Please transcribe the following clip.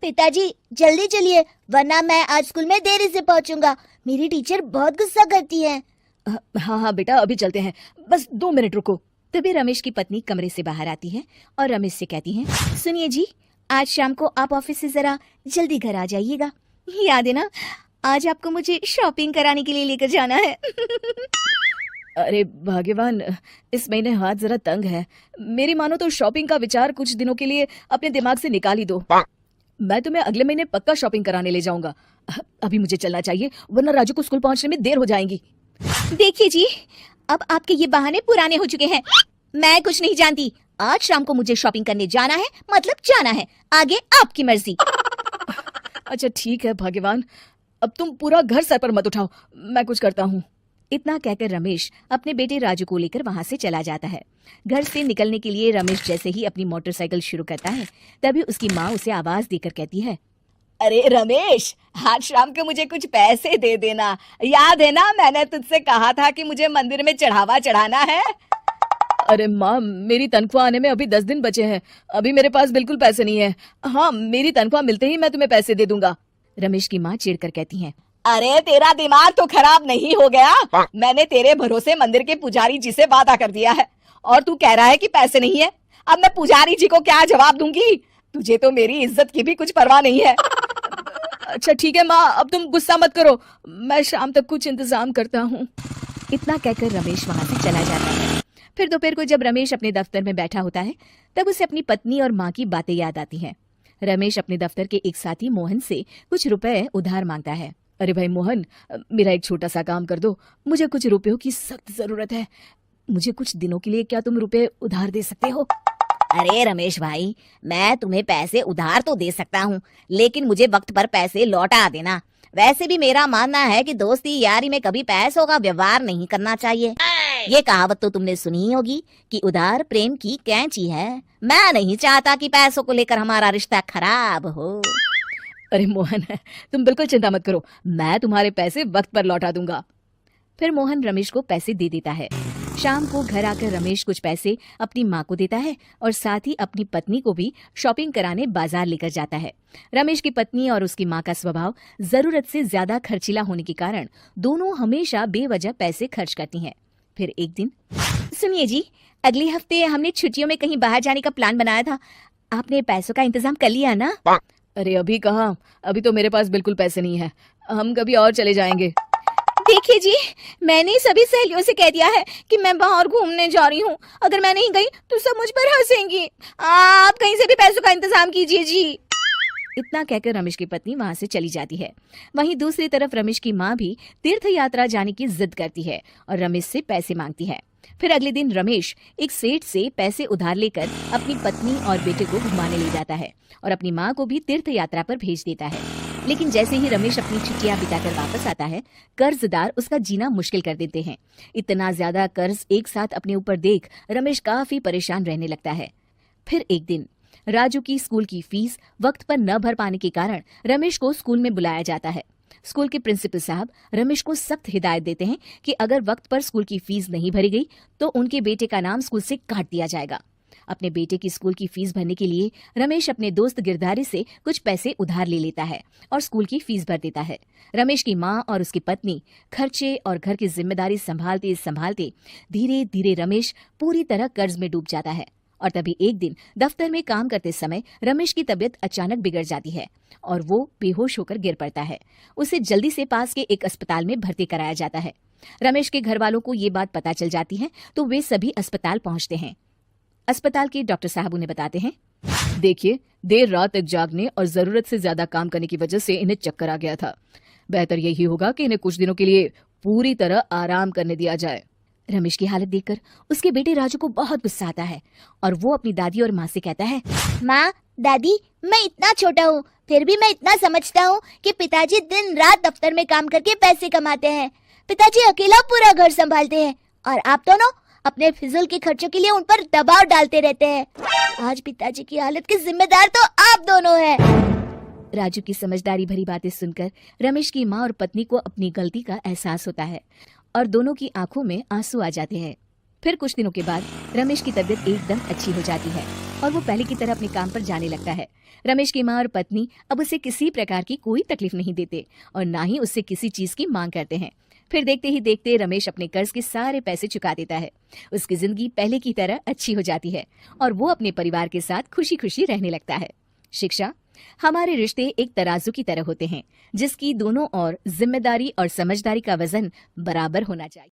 पिताजी जल्दी चलिए, वरना मैं आज स्कूल में देरी से पहुंचूंगा। मेरी टीचर बहुत गुस्सा करती है। हाँ हाँ बेटा, अभी चलते हैं, बस 2 मिनट रुको। तभी रमेश की पत्नी कमरे से बाहर आती है और रमेश से कहती है, सुनिए जी, आज शाम को आप ऑफिस से जरा जल्दी घर आ जाइएगा। याद है ना, आज आपको मुझे शॉपिंग कराने के लिए लेकर जाना है। अरे भाग्यवान, इस महीने हाथ जरा तंग है। मेरी मानो तो शॉपिंग का विचार कुछ दिनों के लिए अपने दिमाग से निकाल ही दो। मैं तुम्हें अगले महीने पक्का शॉपिंग कराने ले जाऊंगा। अभी मुझे चलना चाहिए, वरना राजू को स्कूल पहुंचने में देर हो जाएगी। देखिए जी, अब आपके ये बहाने पुराने हो चुके हैं। मैं कुछ नहीं जानती। आज शाम को मुझे शॉपिंग करने जाना है, मतलब जाना है। आगे आपकी मर्जी। अच्छा ठीक है भाग्यवान, अब तुम पूरा घर सर पर मत उठाओ, मैं कुछ करता हूँ। इतना कहकर रमेश अपने बेटे राजू को लेकर वहां से चला जाता है। घर से निकलने के लिए रमेश जैसे ही अपनी मोटरसाइकिल शुरू करता है, तभी उसकी माँ उसे आवाज देकर कहती है, अरे रमेश, आज शाम को मुझे कुछ पैसे दे देना। याद है ना, मैंने तुझसे कहा था कि मुझे मंदिर में चढ़ावा चढ़ाना है। अरे माँ, मेरी तनख्वाह आने में अभी 10 दिन बचे हैं, अभी मेरे पास बिल्कुल पैसे नहीं है। हाँ, मेरी तनख्वाह मिलते ही मैं तुम्हें पैसे दे दूंगा। रमेश की माँ चिढ़कर कहती है, अरे तेरा दिमाग तो खराब नहीं हो गया? मैंने तेरे भरोसे मंदिर के पुजारी जी से वादा कर दिया है और तू कह रहा है कि पैसे नहीं है। अब मैं पुजारी जी को क्या जवाब दूंगी? तुझे तो मेरी इज्जत की भी कुछ परवाह नहीं है। अच्छा ठीक है माँ, अब तुम गुस्सा मत करो, मैं शाम तक कुछ इंतजाम करता हूँ। इतना कहकर रमेश वहां से चला जाता है। फिर दोपहर को जब रमेश अपने दफ्तर में बैठा होता है, तब उसे अपनी पत्नी और माँ की बातें याद आती हैं। रमेश अपने दफ्तर के एक साथी मोहन से कुछ रुपए उधार मांगता है। अरे भाई मोहन, मेरा एक छोटा सा काम कर दो, मुझे कुछ रुपयों की सख्त जरूरत है। मुझे कुछ दिनों के लिए क्या तुम रुपए उधार दे सकते हो? अरे रमेश भाई, मैं तुम्हें पैसे उधार तो दे सकता हूँ, लेकिन मुझे वक्त पर पैसे लौटा देना। वैसे भी मेरा मानना है कि दोस्ती यारी में कभी पैसों का व्यवहार नहीं करना चाहिए। ये कहावत तो तुमने सुनी ही होगी कि उधार प्रेम की कैंची है। मैं नहीं चाहता कि पैसों को लेकर हमारा रिश्ता खराब हो। अरे मोहन, तुम बिल्कुल चिंता मत करो, मैं तुम्हारे पैसे वक्त पर लौटा दूंगा। फिर मोहन रमेश को पैसे दे देता है। शाम को घर आकर रमेश कुछ पैसे अपनी माँ को देता है और साथ ही अपनी पत्नी को भी शॉपिंग कराने बाजार लेकर जाता है। रमेश की पत्नी और उसकी माँ का स्वभाव जरूरत से ज्यादा खर्चीला होने के कारण दोनों हमेशा बेवजह पैसे खर्च करती हैं। फिर एक दिन, सुनिए जी, अगले हफ्ते हमने छुट्टियों में कहीं बाहर जाने का प्लान बनाया था। आपने पैसों का इंतजाम कर लिया ना? अरे अभी कहाँ, अभी तो मेरे पास बिल्कुल पैसे नहीं है, हम कभी और चले जाएंगे। देखिए जी, मैंने सभी सहेलियों से कह दिया है कि मैं बाहर घूमने जा रही हूँ। अगर मैं नहीं गई तो सब मुझ पर हंसेंगी। आप कहीं से भी पैसों का इंतजाम कीजिए जी। इतना कहकर रमेश की पत्नी वहां से चली जाती है। वहीं दूसरी तरफ रमेश की माँ भी तीर्थ यात्रा जाने की जिद करती है और रमेश से पैसे मांगती है। फिर अगले दिन रमेश एक सेठ से पैसे उधार लेकर अपनी पत्नी और बेटे को घुमाने ले जाता है और अपनी माँ को भी तीर्थ यात्रा पर भेज देता है। लेकिन जैसे ही रमेश अपनी छुट्टियां बिताकर वापस आता है, कर्जदार उसका जीना मुश्किल कर देते हैं। इतना ज्यादा कर्ज एक साथ अपने ऊपर देख रमेश काफी परेशान रहने लगता है। फिर एक दिन राजू की स्कूल की फीस वक्त पर न भर पाने के कारण रमेश को स्कूल में बुलाया जाता है। स्कूल के प्रिंसिपल साहब रमेश को सख्त हिदायत देते हैं कि अगर वक्त पर स्कूल की फीस नहीं भरी गई तो उनके बेटे का नाम स्कूल से काट दिया जाएगा। अपने बेटे की स्कूल की फीस भरने के लिए रमेश अपने दोस्त गिरधारी से कुछ पैसे उधार ले लेता है और स्कूल की फीस भर देता है। रमेश की माँ और उसकी पत्नी खर्चे और घर की जिम्मेदारी संभालते संभालते धीरे धीरे रमेश पूरी तरह कर्ज में डूब जाता है। और तभी एक दिन दफ्तर में काम करते समय रमेश की तबीयत अचानक बिगड़ जाती है और वो बेहोश होकर गिर पड़ता है। उसे जल्दी से पास के एक अस्पताल में भर्ती कराया जाता है। रमेश के घर वालों को ये बात पता चल जाती है तो वे सभी अस्पताल पहुंचते हैं। अस्पताल के डॉक्टर साहब उन्हें बताते हैं, देखिए, देर रात तक जागने और जरूरत से ज्यादा काम करने की वजह से इन्हें चक्कर आ गया था। बेहतर यही होगा कि इन्हें कुछ दिनों के लिए पूरी तरह आराम करने दिया जाए। रमेश की हालत देखकर उसके बेटे राजू को बहुत गुस्सा आता है और वो अपनी दादी और माँ से कहता है, माँ, दादी, मैं इतना छोटा हूँ, फिर भी मैं इतना समझता हूँ कि पिताजी दिन रात दफ्तर में काम करके पैसे कमाते हैं। पिताजी अकेला पूरा घर संभालते हैं और आप दोनों अपने फिजूल के खर्चों के लिए उन पर दबाव डालते रहते हैं। आज पिताजी की हालत के जिम्मेदार तो आप दोनों हैं। राजू की समझदारी भरी बातें सुनकर रमेश की माँ और पत्नी को अपनी गलती का एहसास होता है और दोनों की आंखों में आंसू आ जाते हैं। फिर कुछ दिनों के बाद रमेश की तबीयत एकदम अच्छी हो जाती है और वो पहले की तरह अपने काम पर जाने लगता है। रमेश की माँ और पत्नी अब उसे किसी प्रकार की कोई तकलीफ नहीं देते और ना ही उससे किसी चीज की मांग करते हैं। फिर देखते ही देखते रमेश अपने कर्ज के सारे पैसे चुका देता है। उसकी जिंदगी पहले की तरह अच्छी हो जाती है और वो अपने परिवार के साथ खुशी खुशी रहने लगता है। शिक्षा, हमारे रिश्ते एक तराजू की तरह होते हैं जिसकी दोनों ओर जिम्मेदारी और समझदारी का वजन बराबर होना चाहिए।